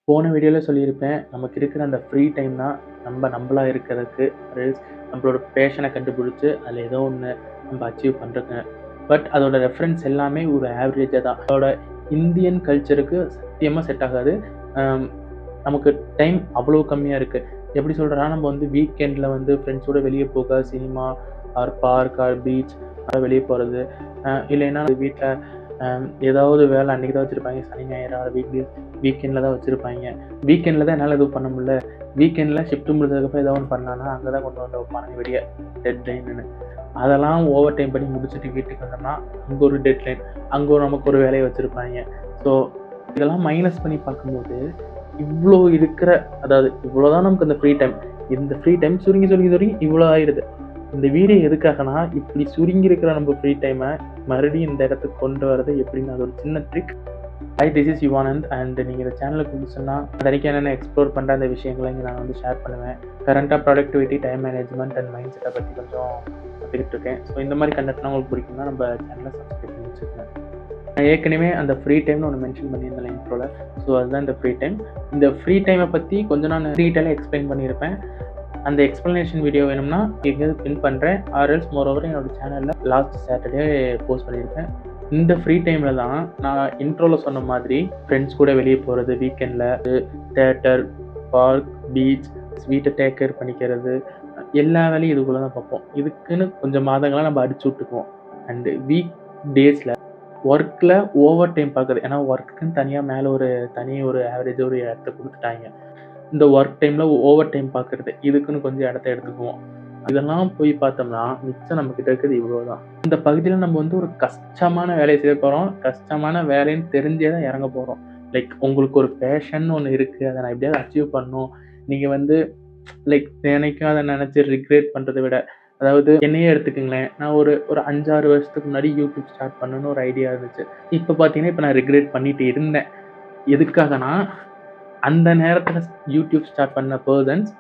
போன வீடியோவில் சொல்லியிருப்பேன், நமக்கு இருக்கிற அந்த ஃப்ரீ டைம் தான் நம்மளா இருக்கிறதுக்கு, நம்மளோட பேஷனை கண்டுபிடிச்சி அதில் ஏதோ ஒன்று நம்ம அச்சீவ் பண்ணுறதுங்க. பட் அதோட ரெஃபரன்ஸ் எல்லாமே ஒரு ஆவரேஜாக தான். அதோட இந்தியன் கல்ச்சருக்கு சத்தியமாக செட் ஆகாது. நமக்கு டைம் அவ்வளோ கம்மியாக இருக்குது. எப்படி சொல்கிறேன்னா, நம்ம வந்து வீக்கெண்டில் வந்து ஃப்ரெண்ட்ஸோடு வெளியே போக cinema or park or beach வெளியே போகிறது, இல்லைன்னா வீட்டில் ஏதாவது வேலை அன்றைக்கி தான் வச்சுருப்பாங்க. சனி ஞாயிறு வீக்கெண்டில் தான் வச்சுருப்பாங்க. வீக்கெண்டில் தான் என்னால் எதுவும் பண்ண முடியல. வீக்கெண்டில் ஷிஃப்ட் முடிஞ்சதுக்கப்புறம் ஏதோ ஒன்று பண்ணலான்னா அங்கே தான் கொண்டு வந்து வைப்பாங்க வெளியே டெட்லைன்னு. அதெல்லாம் ஓவர் டைம் பண்ணி முடிச்சுட்டு வீட்டுக்கு வந்தோம்னா அங்கே ஒரு டெட்லைன், அங்கே நமக்கு ஒரு வேலையை வச்சுருப்பாங்க. ஸோ இதெல்லாம் மைனஸ் பண்ணி பார்க்கும்போது இவ்வளோ இருக்கிற, அதாவது இவ்வளோ தான் நமக்கு அந்த ஃப்ரீ டைம். இந்த ஃப்ரீ டைம் சுருங்கி இவ்வளோ ஆயிடுது. இந்த வீடியோ எதுக்காகனா, இப்படி சுருங்கி இருக்கிற நம்ம ஃப்ரீ டைமை மறுபடியும் இந்த இடத்துக்கு கொண்டு வரது எப்படின்னு அது ஒரு சின்ன ட்ரிக். திஸ் இஸ் யுவானந்த் அண்ட் நீங்கள் இந்த சேனலுக்கு புதுசுன்னா தனிக்கு என்னென்ன எக்ஸ்ப்ளோர் பண்ணுற அந்த விஷயங்களை இங்கே நான் வந்து ஷேர் பண்ணுவேன். கரண்ட்டாக productivity, time management and mind செட்டை பற்றி கொஞ்சம் கற்றுக்கிட்டு இருக்கேன். ஸோ இந்த மாதிரி கண்டென்ட்லாம் உங்களுக்கு பிடிக்கும்னா நம்ம சேனலை சப்ஸ்கிரைப் பண்ணி வச்சுருக்கேன். நான் ஏற்கனவே அந்த ஃப்ரீ டைம்னு ஒன்று மென்ஷன் பண்ணியிருந்தேன் இன்ட்ரோவில். ஸோ அதுதான் இந்த ஃப்ரீ டைம். இந்த ஃப்ரீ டைமை பற்றி கொஞ்சம் நான் டீட்டெயிலாக எக்ஸ்பிளைன் பண்ணியிருப்பேன். அந்த எக்ஸ்ப்ளனேஷன் வீடியோ வேணும்னா எங்கேயாவது பின் பண்ணுறேன். ஆர்எல்ஸ் மோரோவர் என்னோடய சேனலில் லாஸ்ட் சாட்டர்டே போஸ்ட் பண்ணியிருக்கேன். இந்த ஃப்ரீ டைமில் தான் நான் இன்ட்ரோவில் சொன்ன மாதிரி ஃப்ரெண்ட்ஸ் கூட வெளியே போகிறது, வீக்கெண்டில் தேட்டர், பார்க், பீச், வீட்டை டேக் கேர் பண்ணிக்கிறது, எல்லா வேலையும் இதுக்குள்ளே தான் பார்ப்போம். இதுக்குன்னு கொஞ்சம் மாதங்களாக நம்ம அடிச்சு விட்டுக்குவோம். அண்டு வீக் டேஸில் ஒர்க்கில் ஓவர் டைம் பார்க்குறது. ஏன்னா ஒர்க்குன்னு தனியாக மேலே ஒரு ஆவரேஜ் ஒரு இடத்த கொடுத்துட்டாங்க. இந்த ஒர்க் டைமில் ஓவர் டைம் பார்க்குறது, இதுக்குன்னு கொஞ்சம் இடத்த எடுத்துக்குவோம். இதெல்லாம் போய் பார்த்தோம்னா மிச்சம் நம்மக்கிட்ட இருக்கிறது இவ்வளோ தான். இந்த பகுதியில் நம்ம வந்து ஒரு கஷ்டமான வேலையை செய்ய போகிறோம். கஷ்டமான வேலைன்னு தெரிஞ்சே தான் இறங்க போகிறோம். லைக் உங்களுக்கு ஒரு பேஷன் ஒன்று இருக்குது, அதை நான் எப்படியாவது அச்சீவ் பண்ணணும். நீங்கள் வந்து லைக் தினைக்கும் அதை நினச்சி ரிக்ரெட் பண்ணுறதை விட, அதாவது என்னையே எடுத்துக்கங்களேன். நான் ஒரு 5-6 வருஷத்துக்கு முன்னாடி யூடியூப் ஸ்டார்ட் பண்ணணும்னு ஒரு ஐடியா இருந்துச்சு. இப்போ பார்த்தீங்கன்னா இப்போ நான் ரிக்ரெட் பண்ணிட்டு இருந்தேன். எதுக்காகனா, அந்த நேரத்தில் யூடியூப் ஸ்டார்ட் பண்ண பர்சன்ஸ்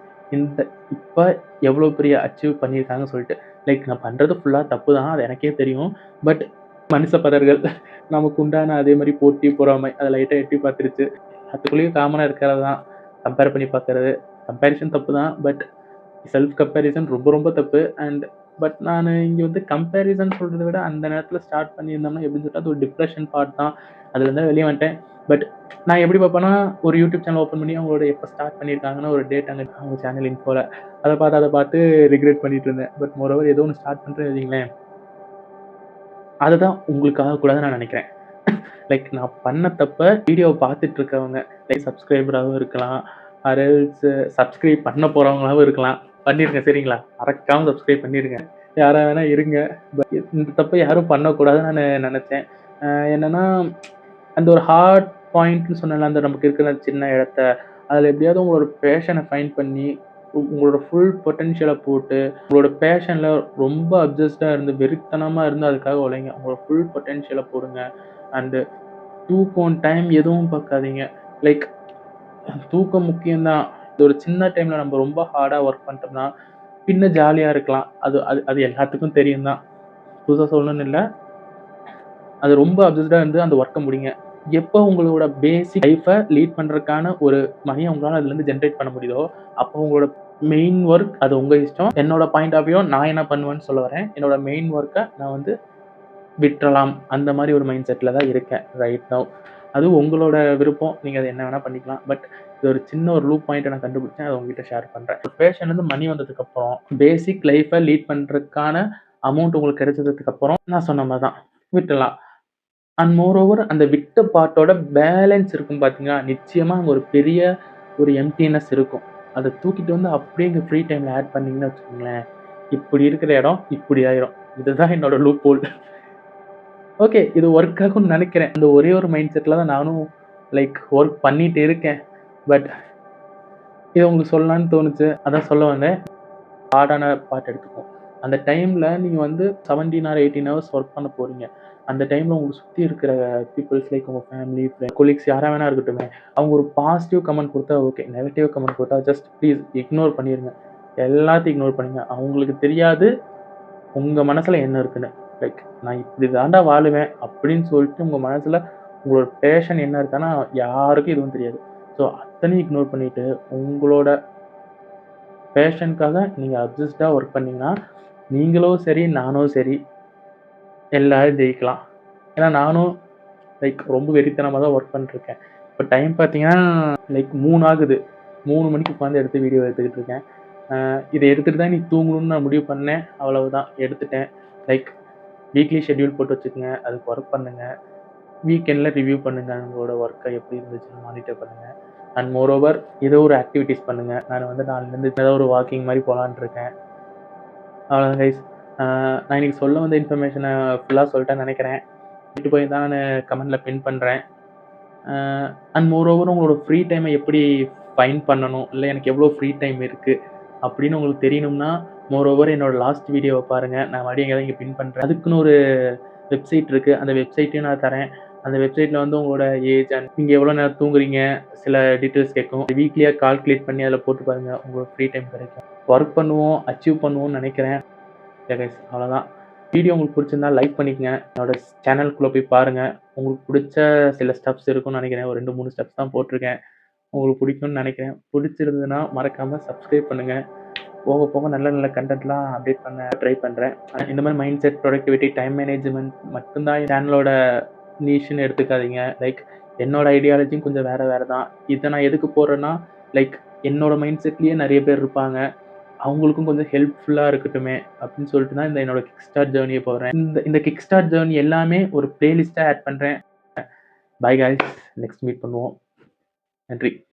இப்போ எவ்வளோ பெரிய அச்சீவ் பண்ணியிருக்காங்கன்னு சொல்லிட்டு. லைக் நான் பண்ணுறது ஃபுல்லாக தப்பு தான், அது எனக்கே தெரியும். பட் மனுஷப்பதர்கள் நமக்கு உண்டான அதே மாதிரி போட்டி பொறாமை அதை லைட்டாக எட்டி பார்த்துருச்சு. அதுக்குள்ளேயும் காமனாக இருக்கிறது தான் கம்பேர் பண்ணி பார்க்குறது. கம்பேரிசன் தப்பு தான், பட் செல்ஃப் கம்பேரிசன் ரொம்ப ரொம்ப தப்பு. பட் நான் இங்கே வந்து கம்பேரிசன் சொல்கிறத விட அந்த நேரத்தில் ஸ்டார்ட் பண்ணியிருந்தோம்னா எப்படின்னு சொல்லிட்டு அது ஒரு டிப்ரெஷன் பார்ட் தான். அதுலேருந்து வெளியே வந்துட்டேன். பட் நான் எப்படி பார்ப்பேன்னா, ஒரு யூடியூப் சேனல் ஓப்பன் பண்ணி அவங்களோட எப்போ ஸ்டார்ட் பண்ணியிருக்காங்கன்னா ஒரு டேட் அங்கே அவங்க சேனல் இன்ஃபோவில் அதை பார்த்து ரிக்ரெட் பண்ணிட்டு இருந்தேன். பட் மோரோவர் ஏதோ ஒன்று ஸ்டார்ட் பண்ணுறேன்னு வச்சிங்களேன், அதுதான் உங்களுக்கு ஆகக்கூடாதுன்னு நான் நினைக்கிறேன். லைக் நான் பண்ண தப்ப வீடியோவை பார்த்துட்டு இருக்கவங்க, லைக் சப்ஸ்கிரைபராகவும் இருக்கலாம், அரல்ஸ் சப்ஸ்கிரைப் பண்ண போகிறவங்களாகவும் இருக்கலாம், பண்ணிடுங்க சரிங்களா? மறக்காமல் சப்ஸ்கிரைப் பண்ணிடுங்க. யாராக வேணால் இருங்க. பட் இந்த தப்பை யாரும் பண்ணக்கூடாதுன்னு நான் நினச்சேன். என்னென்னா, அந்த ஒரு ஹார்ட் பாயிண்ட்னு சொன்னால அந்த நமக்கு இருக்கிற சின்ன இடத்த அதில் எப்படியாவது உங்களோட பேஷனை ஃபைண்ட் பண்ணி உங்களோட ஃபுல் பொட்டென்ஷியலை போட்டு உங்களோட பேஷனில் ரொம்ப அப்சஸ்டாக இருந்து வெறித்தனமாக இருந்து அதுக்காக உழைங்க. உங்களோட ஃபுல் பொட்டென்ஷியலை போடுங்க. அண்டு தூக்கம் டைம் எதுவும் பார்க்காதீங்க. லைக் தூக்கம் முக்கியம்தான். இது ஒரு சின்ன டைமில் நம்ம ரொம்ப ஹார்டாக ஒர்க் பண்ணிட்டோம்னா பின்ன ஜாலியாக இருக்கலாம். அது எல்லாத்துக்கும் தெரியும் தான், புதுசாக சொல்லணும்னு இல்லை. அது ரொம்ப அப்சஸ்டாக இருந்து அந்த ஒர்க்கை முடிங்க. எப்போ உங்களோட பேசிக் லைஃப்பை லீட் பண்ணுறதுக்கான ஒரு மணியை உங்களால் அதுலேருந்து ஜென்ரேட் பண்ண முடியுதோ அப்போ உங்களோட மெயின் ஒர்க் அது உங்கள் இஷ்டம். என்னோட பாயிண்ட் ஆஃப் வியூ நான் என்ன பண்ணுவேன்னு சொல்ல வரேன். என்னோட மெயின் ஒர்க்கை நான் வந்து விட்டுறலாம், அந்த மாதிரி ஒரு மைண்ட் செட்டில் தான் இருக்கேன் ரைட் நவ். அது உங்களோட விருப்பம், நீங்கள் அதை என்ன வேணால் பண்ணிக்கலாம். பட் இது ஒரு சின்ன ஒரு லூப் பாயிண்ட்டை நான் கண்டுபிடிச்சேன், அதை உங்ககிட்ட ஷேர் பண்ணுறேன். ஒரு பேஷன் வந்து மணி வந்ததுக்கப்புறம் பேசிக் லைஃப்பை லீட் பண்ணுறதுக்கான அமௌண்ட் உங்களுக்கு கிடைச்சதுக்கப்புறம் நான் சொன்ன மாதிரி தான் விட்டுடலாம். அண்ட் மோரோவர் அந்த விட்ட பார்ட்டோட பேலன்ஸ் இருக்கும் பார்த்தீங்களா, நிச்சயமாக அங்கே ஒரு பெரிய ஒரு எம்டினஸ் இருக்கும். அதை தூக்கிட்டு வந்து அப்படியே இங்கே ஃப்ரீ டைமில் ஆட் பண்ணிங்கன்னு வச்சுக்கோங்களேன், இப்படி இருக்கிற இடம் இப்படி ஆயிரும். இதுதான் என்னோட லூப் ஹோல். ஓகே, இது ஒர்க் ஆகும்னு நினைக்கிறேன். அந்த ஒரே ஒரு மைண்ட் செட்டில் தான் நானும் லைக் ஒர்க் பண்ணிட்டு இருக்கேன். பட் இது உங்களுக்கு சொல்லலான்னு தோணுச்சு, அதான் சொல்ல வந்தேன். ஹார்டான பார்ட் எடுத்துக்கும். அந்த டைமில் நீங்கள் வந்து 17 or 18 hours ஒர்க் பண்ண போகிறீங்க. அந்த டைமில் உங்களுக்கு சுற்றி இருக்கிற பீப்புள்ஸ் லைக் உங்கள் ஃபேமிலி, ஃப்ரெண்ட், கொலீக்ஸ் யாராக வேணா இருக்கட்டுமே, அவங்க ஒரு பாசிட்டிவ் கமெண்ட் கொடுத்தா ஓகே, நெகட்டிவ் கமெண்ட் கொடுத்தா ஜஸ்ட் ப்ளீஸ் இக்னோர் பண்ணிடுங்க. எல்லாத்தையும் இக்னோர் பண்ணுங்க. அவங்களுக்கு தெரியாது உங்கள் மனசில் என்ன இருக்குன்னு. லைக் நான் இப்படி தாண்டா வாழுவேன் அப்படின்னு சொல்லிட்டு உங்கள் மனசில் உங்களோட பேஷன் என்ன இருக்கான்னா யாருக்கும் எதுவும் தெரியாது. ஸோ அத்தனையும் இக்னோர் பண்ணிவிட்டு உங்களோட பேஷனுக்காக நீங்கள் அப்சஸ்டாக ஒர்க் பண்ணிங்கன்னா நீங்களும் சரி நானும் சரி எல்லாரும் ஜெயிக்கலாம். ஏன்னா நானும் லைக் ரொம்ப வெறித்தனமாக தான் ஒர்க் பண்ணிட்டுருக்கேன். இப்போ டைம் பார்த்தீங்கன்னா லைக் 3 ஆகுது. 3 மணிக்கு உட்காந்து எடுத்து வீடியோ எடுத்துக்கிட்டு இருக்கேன். இதை எடுத்துட்டு தான் இன்னைக்கு தூங்கணும்னு நான் முடிவு பண்ணேன். அவ்வளவுதான் எடுத்துட்டேன். லைக் வீக்லி ஷெட்யூல் போட்டு வச்சுக்கங்க. அதுக்கு ஒர்க் பண்ணுங்க. வீக்கெண்டில் ரிவ்யூ பண்ணுங்க. உங்களோட ஒர்க்கை எப்படி இருந்துச்சுன்னு மானிட்டர் பண்ணுங்க. அண்ட் மோரோவர் ஏதோ ஒரு ஆக்டிவிட்டீஸ் பண்ணுங்க. நான் வந்து நாளைலேருந்து ஏதோ ஒரு வாக்கிங் மாதிரி போகலான்னு இருக்கேன். அவ்வளோதான் கைஸ். நான் இன்னைக்கு சொல்ல வந்த இன்ஃபர்மேஷனை ஃபுல்லாக சொல்லிட்டேன்னு நினைக்கிறேன். வீட்டு போய் தான் நான் கமெண்ட்டில் பின் பண்ணுறேன். அண்ட் மோரோவர் உங்களோட ஃப்ரீ டைமை எப்படி ஃபைண்ட் பண்ணணும், இல்லை எனக்கு எவ்வளோ ஃப்ரீ டைம் இருக்குது அப்படின்னு உங்களுக்கு தெரியணும்னா மோரோவர் என்னோட லாஸ்ட் வீடியோவை பாருங்கள். நான் மறுபடியும் எங்கேயாவது இங்கே பின் பண்ணுறேன். அதுக்குன்னு ஒரு வெப்சைட் இருக்குது. அந்த வெப்சைட்டையும் நான் தரேன். அந்த வெப்சைட்டில் வந்து உங்களோட ஏஜ் அண்ட் நீங்கள் எவ்வளோ நேரம் தூங்குறீங்க சில டீட்டெயில்ஸ் கேட்கும். வீக்லியாக கால்குலேட் பண்ணி அதில் போட்டு பாருங்கள். உங்களுக்கு ஃப்ரீ டைம் கிடைக்கும். ஒர்க் பண்ணுவோம், அச்சீவ் பண்ணுவோம்னு நினைக்கிறேன். கைஸ் அவ்வளோதான். வீடியோ உங்களுக்கு பிடிச்சிருந்தா லைக் பண்ணிக்கங்க. என்னோட சேனலுக்குள்ளே போய் பாருங்கள். உங்களுக்கு பிடிச்ச சில ஸ்டெப்ஸ் இருக்கும்னு நினைக்கிறேன். ஒரு 2, 3 ஸ்டெப்ஸ் தான் போட்டிருக்கேன். உங்களுக்கு பிடிக்கும்னு நினைக்கிறேன். பிடிச்சிருந்ததுன்னா மறக்காமல் சப்ஸ்கிரைப் பண்ணுங்கள். போக போக நல்ல நல்ல கண்டென்ட்லாம் அப்டேட் பண்ண ட்ரை பண்ணுறேன். இந்த மாதிரி mind set, productivity, time management மட்டும்தான் சேனலோட நீஷ்ன்னு எடுத்துக்காதீங்க. லைக் என்னோட ஐடியாலஜியும் கொஞ்சம் வேறு தான். இதை நான் எதுக்கு போடுறேன்னா லைக் என்னோட மைண்ட் செட்லேயே நிறைய பேர் இருப்பாங்க. அவங்களுக்கும் கொஞ்சம் ஹெல்ப்ஃபுல்லாக இருக்கட்டுமே அப்படின்னு சொல்லிட்டு தான் என்னோட கிக் ஸ்டார்ட் ஜேர்னியை போடுறேன். இந்த கிக் ஸ்டார்ட் ஜேர்னி எல்லாமே ஒரு பிளேலிஸ்ட்டாக ஆட் பண்ணுறேன். பை காய்ஸ், நெக்ஸ்ட் மீட் பண்ணுவோம். நன்றி.